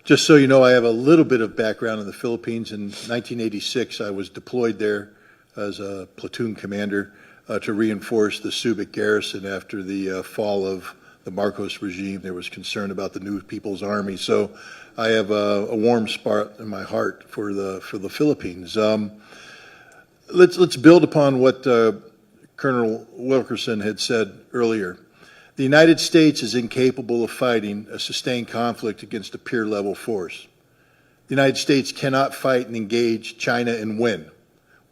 Just so you know, I have a little bit of background in the Philippines. In 1986, I was deployed there as a platoon commander to reinforce the Subic garrison after the fall of the Marcos regime. There was concern about the new People's Army. So I have a warm spot in my heart for the Philippines. Let's build upon what Colonel Wilkerson had said earlier. The United States is incapable of fighting a sustained conflict against a peer-level force. The United States cannot fight and engage China and win.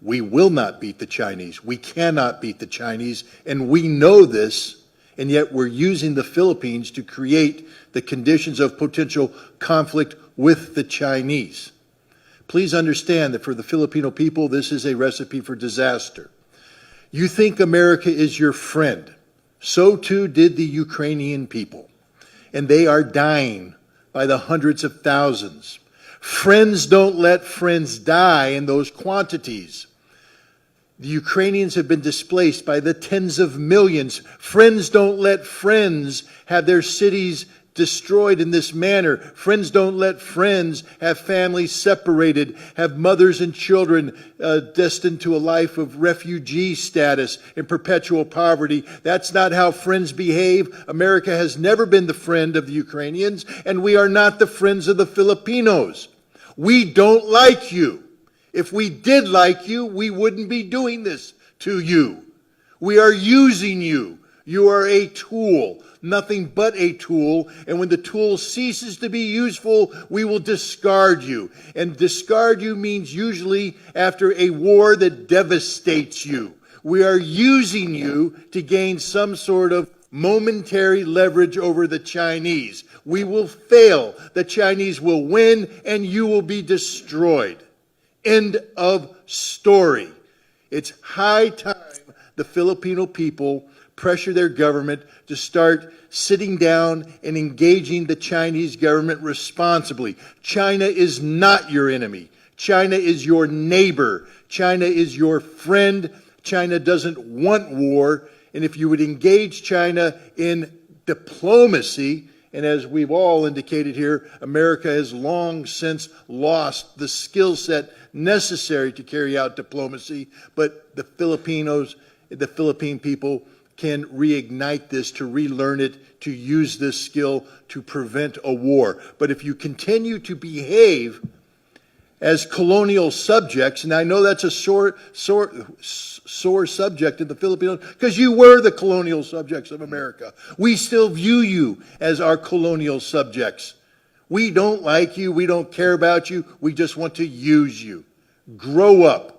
We will not beat the Chinese. We cannot beat the Chinese, and we know this, and yet we're using the Philippines to create the conditions of potential conflict with the Chinese. Please understand that for the Filipino people, this is a recipe for disaster. You think America is your friend. So too did the Ukrainian people, and they are dying by the hundreds of thousands. Friends don't let friends die in those quantities. The Ukrainians have been displaced by the tens of millions. Friends don't let friends have their cities destroyed in this manner. Friends don't let friends have families separated, have mothers and children destined to a life of refugee status in perpetual poverty. That's not how friends behave. America has never been the friend of the Ukrainians, and we are not the friends of the Filipinos. We don't like you. If we did like you, we wouldn't be doing this to you. We are using you. You are a tool, nothing but a tool, and when the tool ceases to be useful, we will discard you. And discard you means usually after a war that devastates you. We are using you to gain some sort of momentary leverage over the Chinese. We will fail. The Chinese will win, and you will be destroyed. End of story. It's high time the Filipino people pressure their government to start sitting down and engaging the Chinese government responsibly. China is not your enemy. China is your neighbor. China is your friend. China doesn't want war. And if you would engage China in diplomacy, and as we've all indicated here, America has long since lost the skill set necessary to carry out diplomacy, but the Philippine people can reignite this, to relearn it, to use this skill to prevent a war. But if you continue to behave as colonial subjects, and I know that's a sore subject in the Philippines, because you were the colonial subjects of America. We still view you as our colonial subjects. We don't like you. We don't care about you. We just want to use you. Grow up.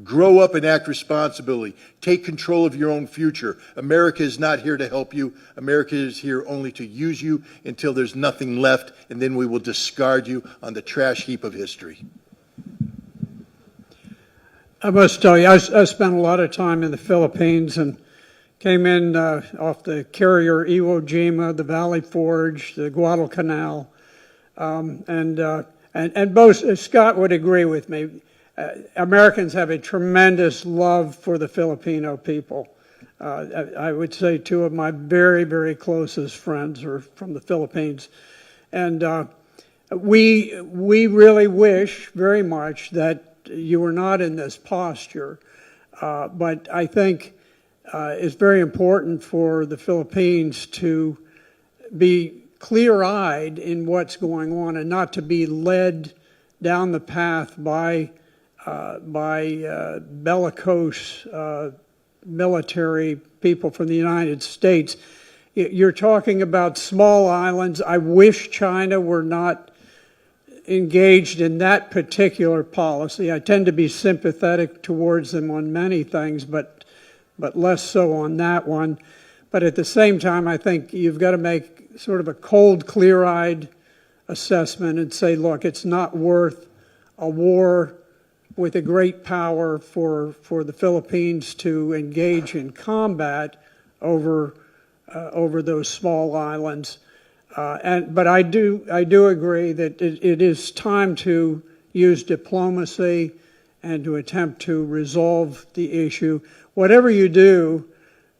Grow up and act responsibly. Take control of your own future. America is not here to help you. America is here only to use you until there's nothing left, and then we will discard you on the trash heap of history. I must tell you, I spent a lot of time in the Philippines and came in off the carrier Iwo Jima, the Valley Forge, the Guadalcanal, and both Scott would agree with me. Americans have a tremendous love for the Filipino people. I would say two of my very, very closest friends are from the Philippines. And we really wish very much that you were not in this posture. But I think it's very important for the Philippines to be clear-eyed in what's going on and not to be led down the path by bellicose military people from the United States. You're talking about small islands. I wish China were not engaged in that particular policy. I tend to be sympathetic towards them on many things, but less so on that one. But at the same time, I think you've got to make sort of a cold, clear-eyed assessment and say, look, it's not worth a war with a great power for the Philippines to engage in combat over those small islands. But I do agree that it is time to use diplomacy and to attempt to resolve the issue. Whatever you do,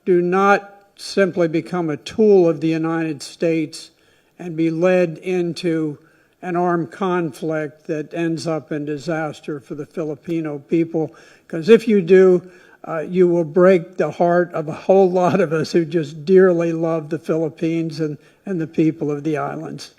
do not simply become a tool of the United States and be led into an armed conflict that ends up in disaster for the Filipino people. Because if you do, you will break the heart of a whole lot of us who just dearly love the Philippines and the people of the islands.